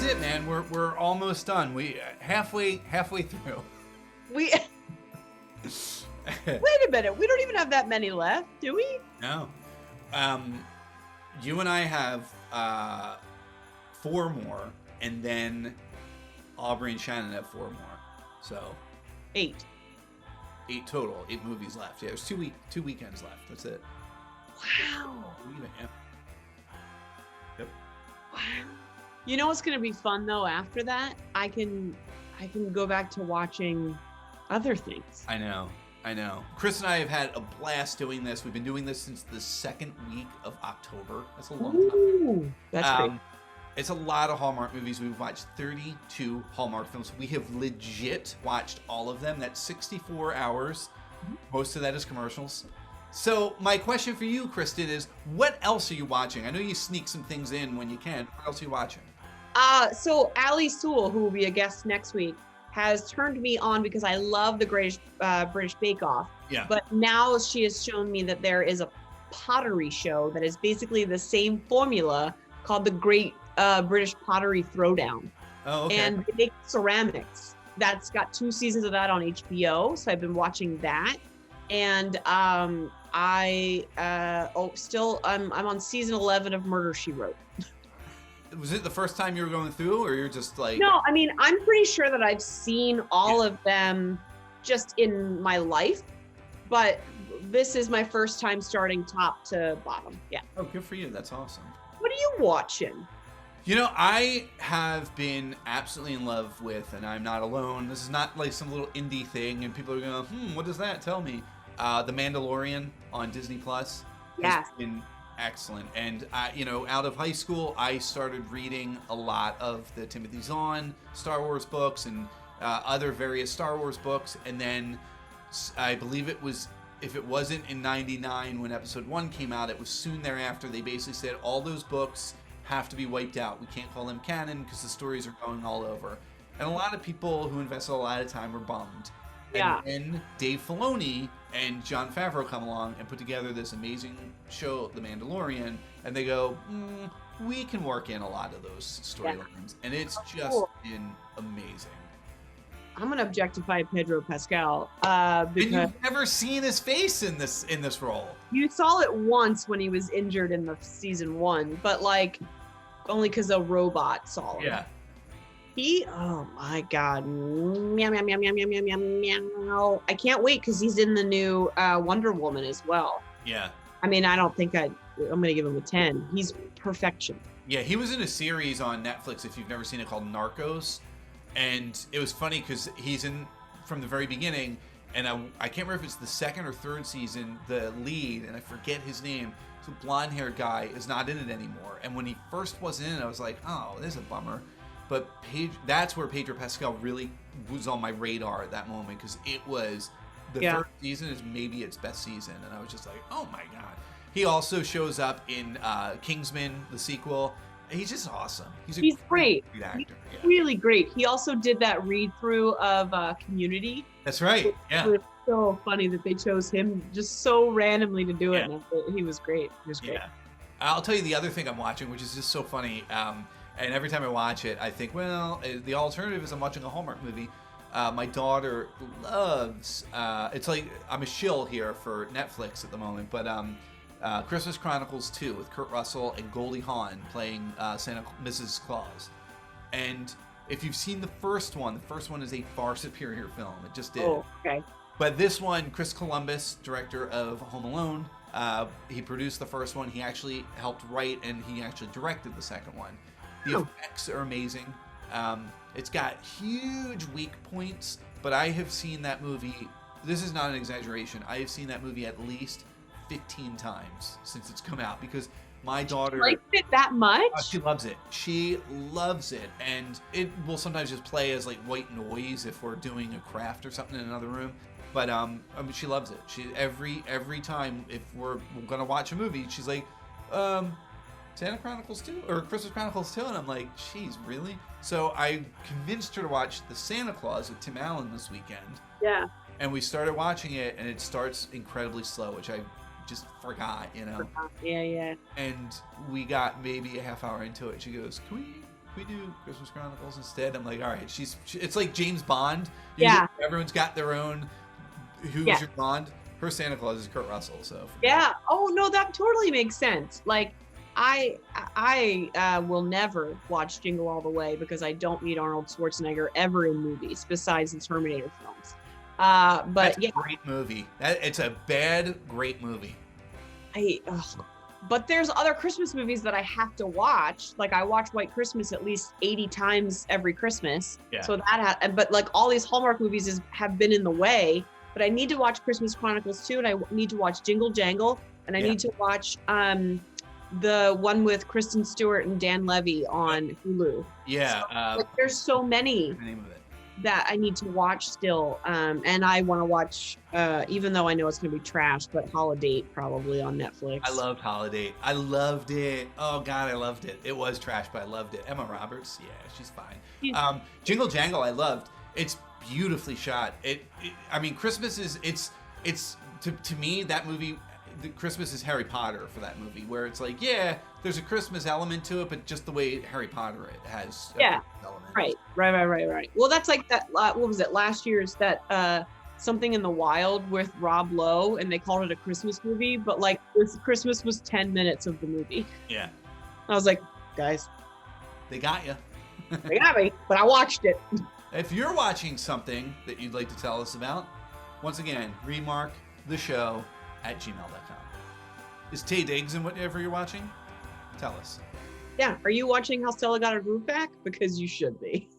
it, man. We're almost done. We halfway through. Wait a minute. We don't even have that many left, do we? No. You and I have 4 more, and then Aubrey and Shannon have 4 more. So 8. 8 total. 8 movies left. Yeah, there's 2 weekends left. That's it. Wow. Yep. Wow. You know what's gonna be fun though after that? I can go back to watching other things. I know. Chris and I have had a blast doing this. We've been doing this since the 2nd week of October. That's a long time. Ooh, that's great. It's a lot of Hallmark movies. We've watched 32 Hallmark films. We have legit watched all of them. That's 64 hours. Most of that is commercials. So my question for you, Kristen, is what else are you watching? I know you sneak some things in when you can. What else are you watching? So Ali Sewell, who will be a guest next week, has turned me on because I love the British Bake Off. Yeah. But now she has shown me that there is a pottery show that is basically the same formula called the Great British Pottery Throwdown. Oh, okay. And they make ceramics. That's got 2 seasons of that on HBO. So I've been watching that. And I'm on season 11 of Murder, She Wrote. Was it the first time you were going through, or you're just like... No, I mean, I'm pretty sure that I've seen all of them just in my life, but this is my first time starting top to bottom. Yeah. Oh, good for you. That's awesome. What are you watching? You know, I have been absolutely in love with, and I'm not alone, this is not like some little indie thing, and people are going, what is that? Tell me. The Mandalorian on Disney Plus has been excellent. And, out of high school, I started reading a lot of the Timothy Zahn Star Wars books and other various Star Wars books. And then I believe it was, if it wasn't in 99 when episode 1 came out, it was soon thereafter. They basically said all those books have to be wiped out. We can't call them canon because the stories are going all over. And a lot of people who invested a lot of time were bummed. Yeah. And then Dave Filoni and Jon Favreau come along and put together this amazing show, The Mandalorian, and they go, we can work in a lot of those storylines. And it's just been amazing. I'm going to objectify Pedro Pascal. And because you've never seen his face in this role. you saw it once when he was injured in the season 1, but like only because a robot saw him. Yeah. Oh my God. Meow, meow, meow, meow, meow, meow, meow, meow. I can't wait because he's in the new Wonder Woman as well. Yeah. I mean, I don't think I'm going to give him a 10. He's perfection. Yeah, he was in a series on Netflix, if you've never seen it, called Narcos. And it was funny because he's in from the very beginning, and I can't remember if it's the 2nd or 3rd season, the lead, and I forget his name, the blonde-haired guy is not in it anymore. And when he first wasn't in it, I was like, oh, this is a bummer. But that's where Pedro Pascal really was on my radar at that moment, because it was the 3rd season is maybe its best season, and I was just like, oh my God. He also shows up in Kingsman, the sequel. He's just awesome. He's great. Actor. He's really great. He also did that read-through of Community. That's right. Yeah. It was so funny that they chose him just so randomly to do it. Yeah. And he was great. He was great. Yeah. I'll tell you the other thing I'm watching, which is just so funny. And every time I watch it, I think, well, the alternative is I'm watching a Hallmark movie. My daughter loves, it's like I'm a shill here for Netflix at the moment, but Christmas Chronicles 2 with Kurt Russell and Goldie Hawn playing Mrs. Claus. And if you've seen the first one is a far superior film. It just did. Oh, okay. But this one, Chris Columbus, director of Home Alone, he produced the first one. He actually helped write, and he actually directed the second one. The effects are amazing. It's got huge weak points, but I have seen that movie, this is not an exaggeration, I have seen that movie at least 15 times since it's come out, because my daughter... Likes it that much? She loves it. She loves it. And it will sometimes just play as like white noise if we're doing a craft or something in another room. But she loves it. She every time if we're gonna watch a movie, she's like, Santa Chronicles 2 or Christmas Chronicles 2, and I'm like, geez, really? So I convinced her to watch The Santa Claus with Tim Allen this weekend. Yeah. And we started watching it, and it starts incredibly slow, which I just forgot, you know. Yeah. And we got maybe a half hour into it. She goes, "Can can we do Christmas Chronicles instead? I'm like, all right, it's like James Bond. Yeah. Everyone's got their own, who's your Bond? Her Santa Claus is Kurt Russell, so. Yeah. Oh, no, that totally makes sense. Like, I will never watch Jingle All the Way because I don't need Arnold Schwarzenegger ever in movies besides the Terminator films. But That's a great movie. It's a great movie. But there's other Christmas movies that I have to watch. Like I watch White Christmas at least 80 times every Christmas. Yeah. So but like all these Hallmark movies have been in the way. But I need to watch Christmas Chronicles too, and I need to watch Jingle Jangle, and I need to watch the one with Kristen Stewart and Dan Levy on Hulu. Yeah. So, like, there's so many. The name of it. That I need to watch still, and I want to watch, even though I know it's going to be trash, but Holiday probably on Netflix. I loved Holiday. I loved it. Oh God, I loved it. It was trash, but I loved it. Emma Roberts, yeah, she's fine. Jingle Jangle, I loved. It's beautifully shot. I mean, Christmas is it's to me that movie. Christmas is Harry Potter for that movie, where it's like, yeah, there's a Christmas element to it, but just the way Harry Potter it has. Yeah. Element. Right. Well, that's like that. What was it? Last year's that Something in the Wild with Rob Lowe, and they called it a Christmas movie, but like Christmas was 10 minutes of the movie. Yeah. I was like, guys, they got you. They got me, but I watched it. If you're watching something that you'd like to tell us about, once again, Remark the show at gmail.com. Is Tay Diggs in whatever you're watching? Tell us. Yeah. Are you watching How Stella Got Her Groove Back? Because you should be.